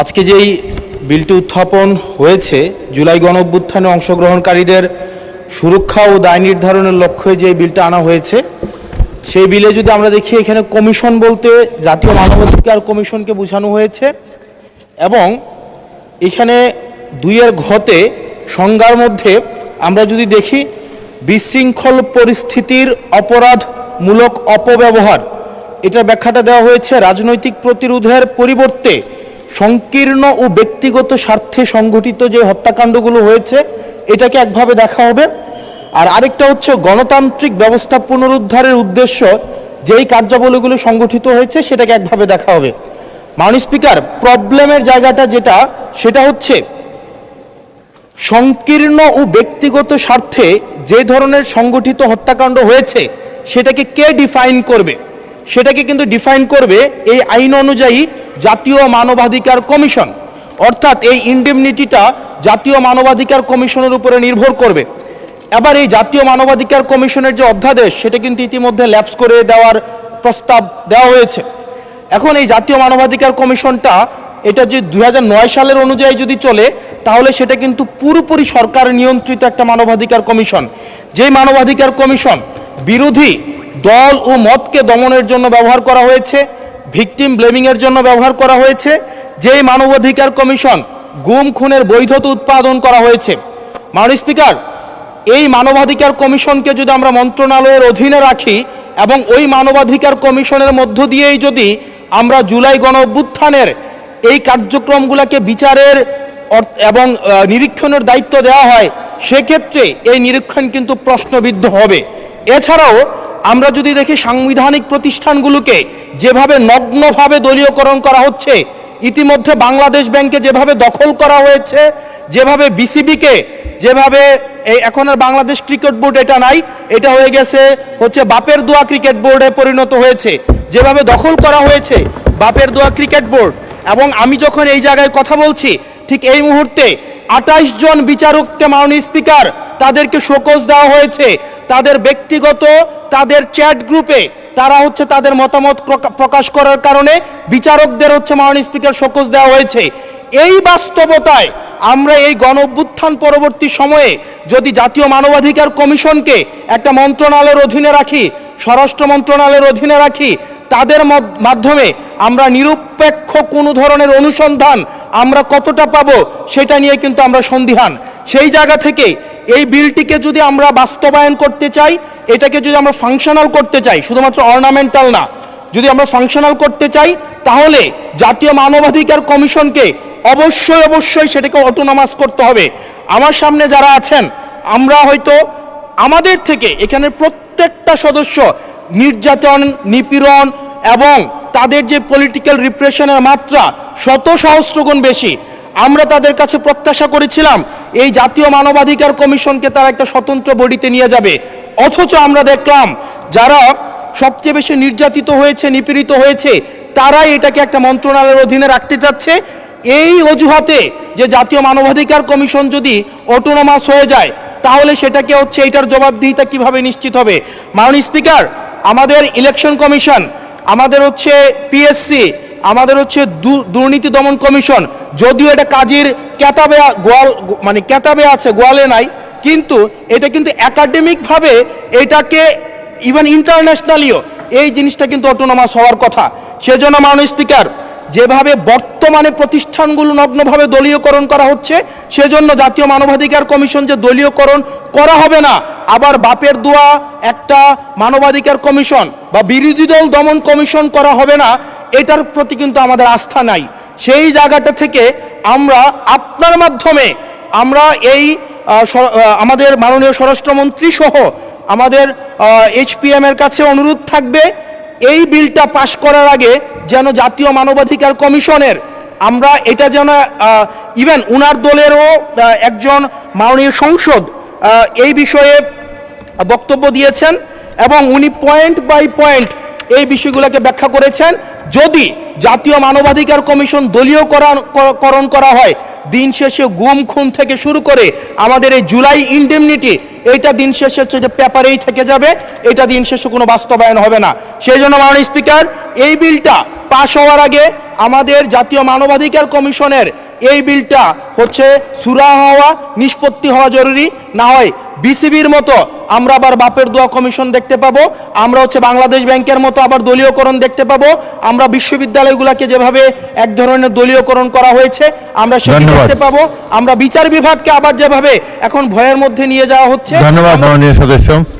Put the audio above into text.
আজকে যেই বিলটি উত্থাপন হয়েছে জুলাই গণঅভ্যুত্থানে অংশগ্রহণকারীদের সুরক্ষা ও দায় নির্ধারণের লক্ষ্যে যে বিলটা আনা হয়েছে সেই বিলে যদি আমরা দেখি এখানে কমিশন বলতে জাতীয় মানবাধিকার কমিশনকে বোঝানো হয়েছে এবং এখানে ২-এর ঘতে সংজ্ঞার মধ্যে আমরা যদি দেখি বিশৃঙ্খল পরিস্থিতির অপরাধমূলক অপব্যবহার এটার ব্যাখ্যাটা দেওয়া হয়েছে রাজনৈতিক প্রতিরোধের পরিবর্তে সংকীর্ণ ও ব্যক্তিগত স্বার্থে সংগঠিত যে হত্যাকাণ্ডগুলো হয়েছে এটাকে একভাবে দেখা হবে। আর আরেকটা হচ্ছে গণতান্ত্রিক ব্যবস্থা পুনরুদ্ধারের উদ্দেশ্য যেই কার্যাবলীগুলো সংগঠিত হয়েছে সেটাকে একভাবে দেখা হবে। মাননীয় স্পিকার, প্রবলেমের জায়গাটা সেটা হচ্ছে সংকীর্ণ ও ব্যক্তিগত স্বার্থে যে ধরনের সংগঠিত হত্যাকাণ্ড হয়েছে সেটাকে কে ডিফাইন করবে, সেটাকে কিন্তু ডিফাইন করবে এই আইন অনুযায়ী জাতীয় মানবাধিকার কমিশন, অর্থাৎ এই ইনডেমনিটিটা জাতীয় মানবাধিকার কমিশনের উপরে নির্ভর করবে। এবার এই জাতীয় মানবাধিকার কমিশনের যে অধ্যাদেশ সেটা কিন্তু ইতিমধ্যে ল্যাপস করে দেওয়ার প্রস্তাব দেওয়া হয়েছে। এখন এই জাতীয় মানবাধিকার কমিশনটা এটা যে ২০০৯ সালের অনুযায়ী যদি চলে তাহলে সেটা কিন্তু পুরোপুরি সরকার নিয়ন্ত্রিত একটা মানবাধিকার কমিশন, যেই মানবাধিকার কমিশন বিরোধী দল ও মতকে দমনের জন্য ব্যবহার করা হয়েছে, ভিকটিম ব্লেমিংয়ের জন্য ব্যবহার করা হয়েছে, যেই মানবাধিকার কমিশন গুম খুনের বৈধতা উৎপাদন করা হয়েছে। মাননীয় স্পিকার, এই মানবাধিকার কমিশনকে যদি আমরা মন্ত্রণালয়ের অধীনে রাখি এবং ওই মানবাধিকার কমিশনের মধ্য দিয়েই যদি আমরা জুলাই গণঅভ্যুত্থানের এই কার্যক্রমগুলোকে বিচারের এবং নিরীক্ষণের দায়িত্ব দেওয়া হয় সেক্ষেত্রে এই নিরীক্ষণ কিন্তু প্রশ্নবিদ্ধ হবে। এছাড়াও আমরা যদি দেখি সাংবিধানিক প্রতিষ্ঠানগুলোকে যেভাবে নগ্নভাবে দলীয়করণ করা হচ্ছে, ইতিমধ্যে বাংলাদেশ ব্যাংকে যেভাবে দখল করা হয়েছে, যেভাবে বিসিবিকে যেভাবে এখন আর বাংলাদেশ ক্রিকেট বোর্ড এটা নাই, এটা হয়ে গেছে হচ্ছে বাপের দোয়া ক্রিকেট বোর্ডে পরিণত হয়েছে, যেভাবে দখল করা হয়েছে বাপের দোয়া ক্রিকেট বোর্ড। এবং আমি যখন এই জায়গায় কথা বলছি ঠিক এই মুহূর্তে ২৮ জন বিচারককে মাননীয় স্পিকার তাদেরকে শোকজ দেওয়া হয়েছে, তাদের ব্যক্তিগত তাদের চ্যাট গ্রুপে তারা হচ্ছে তাদের মতামত প্রকাশ করার কারণে বিচারকদের হচ্ছে মাননীয় স্পিকার শোকজ দেওয়া হয়েছে। এই বাস্তবতায় আমরা এই গণঅভ্যুত্থান পরবর্তী সময়ে যদি জাতীয় মানবাধিকার কমিশনকে একটা মন্ত্রণালয়ের অধীনে রাখি, স্বরাষ্ট্র মন্ত্রণালয়ের অধীনে রাখি, তাদের মাধ্যমে আমরা নিরপেক্ষ কোনো ধরনের অনুসন্ধান আমরা কতটা পাবো সেটা নিয়ে কিন্তু আমরা সন্দিহান। সেই জায়গা থেকে এই বিলটিকে যদি আমরা বাস্তবায়ন করতে চাই, এটাকে যদি আমরা ফাংশনাল করতে চাই, শুধুমাত্র অর্নামেন্টাল না, যদি আমরা ফাংশনাল করতে চাই তাহলে জাতীয় মানবাধিকার কমিশনকে অবশ্যই সেটাকে অটোনমাস করতে হবে। আমার সামনে যারা আছেন আমরা হয়তো আমাদের থেকে এখানের প্রত্যেকটা সদস্য নির্যাতন, নিপীড়ন এবং তাদের যে পলিটিক্যাল রিপ্রেশনের মাত্রা শত সহস্রগুণ বেশি। আমরা তাদের কাছে প্রত্যাশা করেছিলাম এই জাতীয় মানবাধিকার কমিশনকে তারা একটা স্বতন্ত্র বডিতে নিয়ে যাবে, অথচ আমরা দেখলাম যারা সবচেয়ে বেশি নির্যাতিত হয়েছে, নিপীড়িত হয়েছে তারাই এটাকে একটা মন্ত্রণালয়ের অধীনে রাখতে চাচ্ছে। এই অজুহাতে যে জাতীয় মানবাধিকার কমিশন যদি অটোনমাস হয়ে যায় তাহলে সেটাকে হচ্ছে এটার জবাবদিহিতা কিভাবে নিশ্চিত হবে। মাননীয় স্পিকার, আমাদের ইলেকশন কমিশন, আমাদের হচ্ছে পিএসসি, আমাদের হচ্ছে দুর্নীতি দমন কমিশন, যদিও এটা কাজের কেতাবে আছে, গোয়ালে নাই, কিন্তু এটা কিন্তু একাডেমিকভাবে এটাকে ইভেন ইন্টারন্যাশনালিও এই জিনিসটা কিন্তু অটোনমাস হওয়ার কথা। সেজন্য মাননীয় স্পিকার, যেভাবে বর্তমানে প্রতিষ্ঠানগুলো নগ্নভাবে দলীয়করণ করা হচ্ছে, সেজন্য জাতীয় মানবাধিকার কমিশন যে দলীয়করণ করা হবে না, আবার বাপের দোয়া একটা মানবাধিকার কমিশন বা বিরোধী দল দমন কমিশন করা হবে না, এটার প্রতি কিন্তু আমাদের আস্থা নাই। সেই জায়গাটা থেকে আমরা আপনার মাধ্যমে আমরা এই আমাদের মাননীয় স্বরাষ্ট্রমন্ত্রী সহ আমাদের HPM এর কাছে অনুরোধ থাকবে এই বিলটা পাশ করার আগে যেন জাতীয় মানবাধিকার কমিশনের আমরা এটা যেন ইভেন উনার দলেরও একজন মাননীয় সংসদ এই বিষয়ে বক্তব্য দিয়েছেন এবং উনি পয়েন্ট বাই পয়েন্ট এই বিষয়গুলোকে ব্যাখ্যা করেছেন। যদি জাতীয় মানবাধিকার কমিশন দলীয়করণ করা হয়, দিন শেষে গুম খুন থেকে শুরু করে আমাদের এই জুলাই ইনডেমনিটি এইটা দিন শেষে হচ্ছে যে পেপারেই থেকে যাবে, এটা দিন শেষে কোনো বাস্তবায়ন হবে না। সেই জন্য মাননীয় স্পিকার, এই বিলটা পাশ হওয়ার আগে আমাদের জাতীয় মানবাধিকার কমিশনের এই বিলটা হচ্ছে সুরা হওয়া, নিষ্পত্তি হওয়া জরুরি। না হয় বিসিবির মতো আমরা আবার বাপের দোয়া কমিশন দেখতে পাবো, আমরা হচ্ছে বাংলাদেশ ব্যাংকের মতো আবার দলীয়করণ দেখতে পাবো, আমরা বিশ্ববিদ্যালয়গুলোকে যেভাবে এক ধরনের দলীয়করণ করা হয়েছে আমরা সেটা দেখতে পাবো, আমরা বিচার বিভাগকে আবার যেভাবে এখন ভয়ের মধ্যে নিয়ে যাওয়া হচ্ছে। ধন্যবাদ মাননীয় সদস্য।